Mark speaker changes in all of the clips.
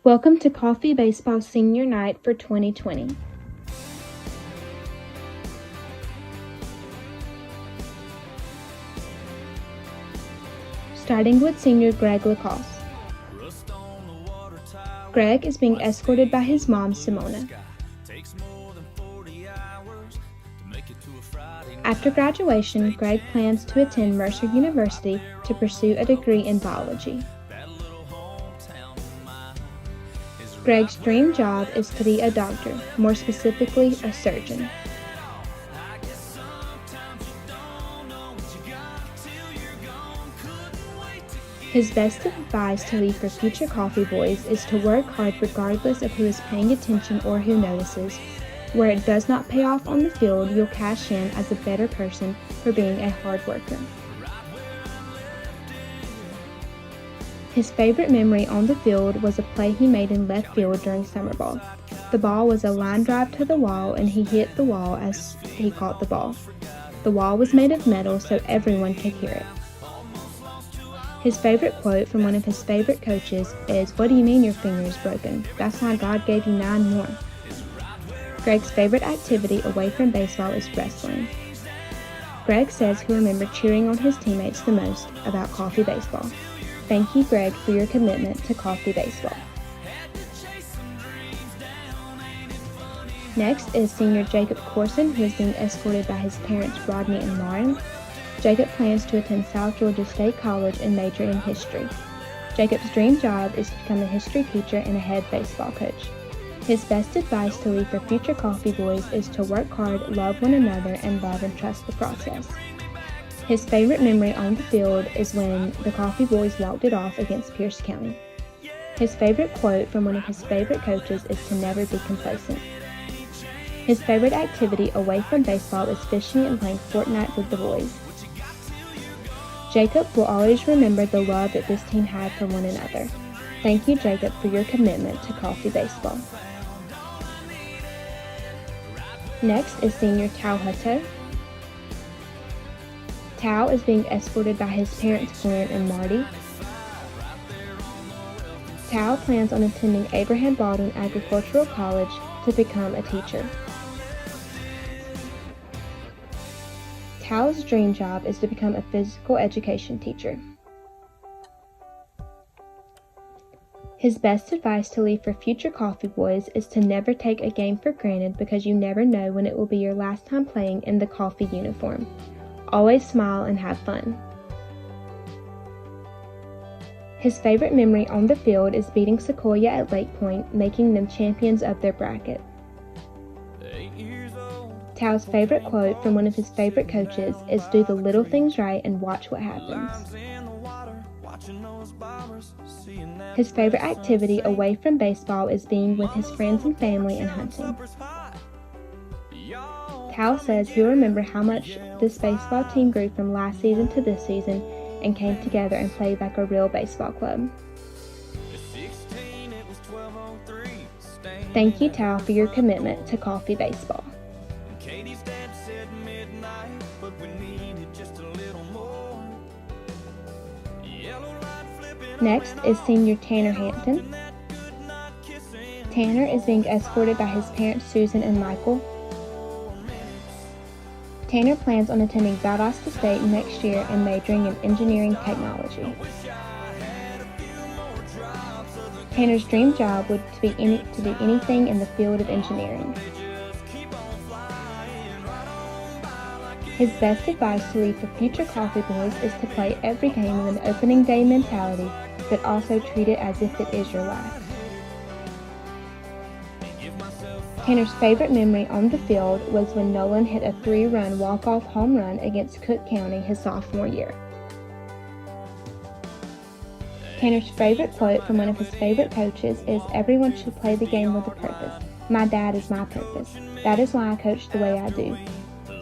Speaker 1: Welcome to Coffee Baseball Senior Night for 2020. Starting with senior Greg Lacoste. Greg is being escorted by his mom, Simona. After graduation, Greg plans to attend Mercer University to pursue a degree in biology. Greg's dream job is to be a doctor, more specifically a surgeon. His best advice to leave for future coffee boys is to work hard regardless of who is paying attention or who notices. Where it does not pay off on the field, you'll cash in as a better person for being a hard worker. His favorite memory on the field was a play he made in left field during summer ball. The ball was a line drive to the wall and he hit the wall as he caught the ball. The wall was made of metal so everyone could hear it. His favorite quote from one of his favorite coaches is, "What do you mean your finger is broken? That's why God gave you 9 more." Greg's favorite activity away from baseball is wrestling. Greg says he'll remember cheering on his teammates the most about Coffee Baseball. Thank you, Greg, for your commitment to Coffee Baseball. Next is senior Jacob Corson, who is being escorted by his parents Rodney and Lauren. Jacob plans to attend South Georgia State College and major in history. Jacob's dream job is to become a history teacher and a head baseball coach. His best advice to leave for future coffee boys is to work hard, love one another, and love and trust the process. His favorite memory on the field is when the Coffee Boys walked it off against Pierce County. His favorite quote from one of his favorite coaches is to never be complacent. His favorite activity away from baseball is fishing and playing Fortnite with the boys. Jacob will always remember the love that this team had for one another. Thank you, Jacob, for your commitment to Coffee Baseball. Next is senior Tao Hutto. Tao is being escorted by his parents Glenn and Marty. Tao plans on attending Abraham Baldwin Agricultural College to become a teacher. Tao's dream job is to become a physical education teacher. His best advice to leave for future coffee boys is to never take a game for granted because you never know when it will be your last time playing in the coffee uniform. Always smile and have fun. His favorite memory on the field is beating Sequoia at Lake Point, making them champions of their bracket. Tao's favorite quote from one of his favorite coaches is, "Do the little things right and watch what happens." His favorite activity away from baseball is being with his friends and family and hunting. Tao says he'll remember how much this baseball team grew from last season to this season and came together and played like a real baseball club. Thank you, Tao, for your commitment to Coffee Baseball. Next is senior Tanner Hampton. Tanner is being escorted by his parents Susan and Michael. Tanner plans on attending Valdosta State next year and majoring in engineering technology. Tanner's dream job would be anything in the field of engineering. His best advice to leave for future coffee boys is to play every game with an opening day mentality, but also treat it as if it is your last. Tanner's favorite memory on the field was when Nolan hit a 3-run walk-off home run against Cook County his sophomore year. Tanner's favorite quote from one of his favorite coaches is, "Everyone should play the game with a purpose. My dad is my purpose. That is why I coach the way I do,"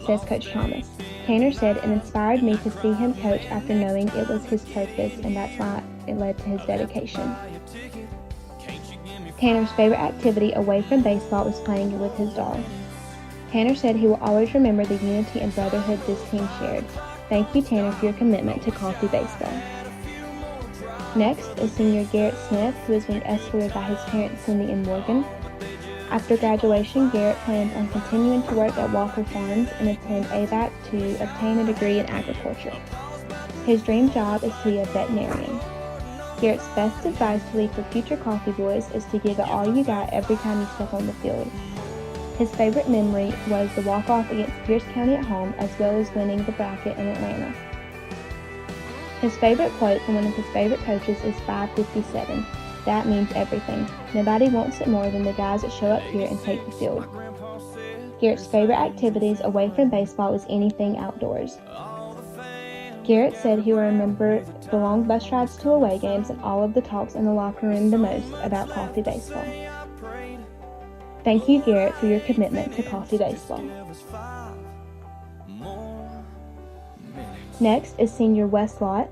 Speaker 1: says Coach Thomas. Tanner said it inspired me to see him coach after knowing it was his purpose, and that's why it led to his dedication. Tanner's favorite activity away from baseball is playing with his dog. Tanner said he will always remember the unity and brotherhood this team shared. Thank you, Tanner, for your commitment to Coffee Baseball. Next is senior Garrett Smith, who is being escorted by his parents Cindy and Morgan. After graduation, Garrett plans on continuing to work at Walker Farms and attend ABAC to obtain a degree in agriculture. His dream job is to be a veterinarian. Garrett's best advice to leave for future Coffee Boys is to give it all you got every time you step on the field. His favorite memory was the walk-off against Pierce County at home, as well as winning the bracket in Atlanta. His favorite quote from one of his favorite coaches is 557. That means everything. Nobody wants it more than the guys that show up here and take the field. Garrett's favorite activities away from baseball is anything outdoors. Garrett said he will remember the long bus rides to away games and all of the talks in the locker room the most about Coffee Baseball. Thank you, Garrett, for your commitment to Coffee Baseball. Next is senior Wes Lott.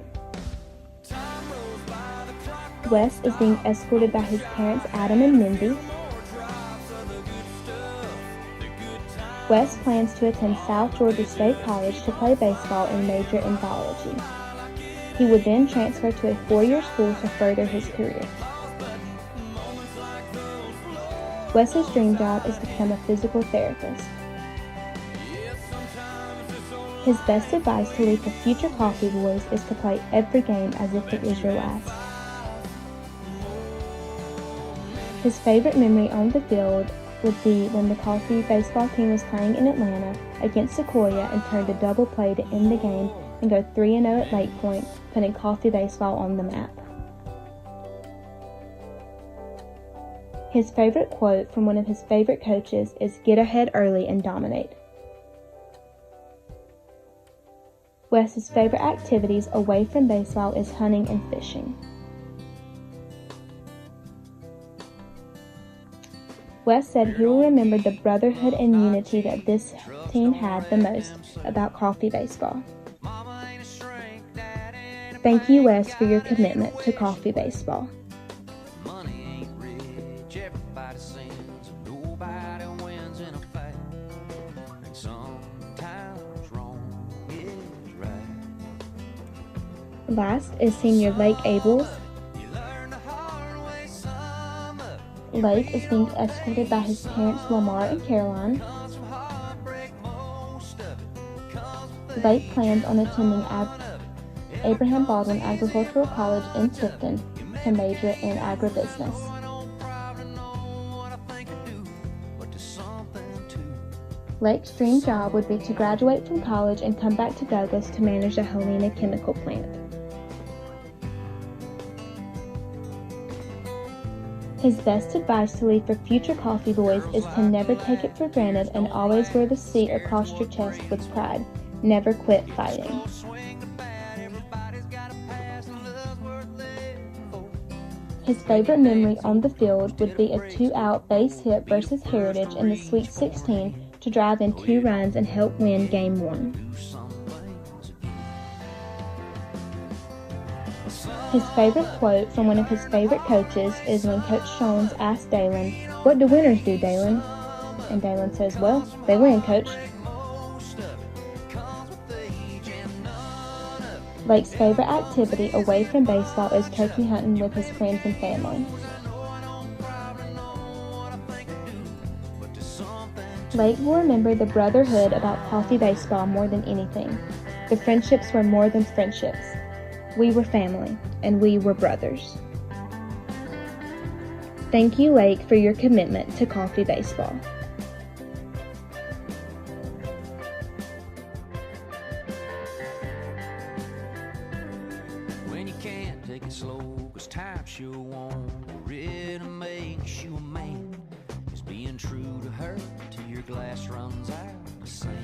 Speaker 1: Wes is being escorted by his parents Adam and Mindy. Wes plans to attend South Georgia State College to play baseball and major in biology. He would then transfer to a 4-year school to further his career. Wes's dream job is to become a physical therapist. His best advice to leave for future Coffee Boys is to play every game as if it was your last. His favorite memory on the field would be when the Coffee baseball team was playing in Atlanta against Sequoia and turned a double play to end the game and go 3-0 at Lake Point, putting Coffee baseball on the map. His favorite quote from one of his favorite coaches is "Get ahead early and dominate." Wes's favorite activities away from baseball is hunting and fishing. Wes said he will remember the brotherhood and unity that this team had the most about Coffee baseball. Thank you, Wes, for your commitment to Coffee baseball. Last is senior Lake Abels. Lake is being escorted by his parents Lamar and Caroline. Lake plans on attending Abraham Baldwin Agricultural College in Tifton to major in agribusiness. Lake's dream job would be to graduate from college and come back to Douglas to manage the Helena chemical plant. His best advice to leave for future Coffee Boys is to never take it for granted and always wear the C across your chest with pride. Never quit fighting. His favorite memory on the field would be a 2-out base hit versus Heritage in the Sweet 16 to drive in 2 runs and help win Game 1. His favorite quote from one of his favorite coaches is when Coach Jones asked Dalen, "What do winners do, Dalen?" And Dalen says, "Well, they win, Coach." Lake's favorite activity away from baseball is turkey hunting with his friends and family. Lake will remember the brotherhood about Coffee baseball more than anything. The friendships were more than friendships. We were family, and we were brothers. Thank you, Lake, for your commitment to Coffee baseball.
Speaker 2: When you can't take it slow, 'cause time sure won't. It makes you a man. Is being true to her till your glass runs out of sand.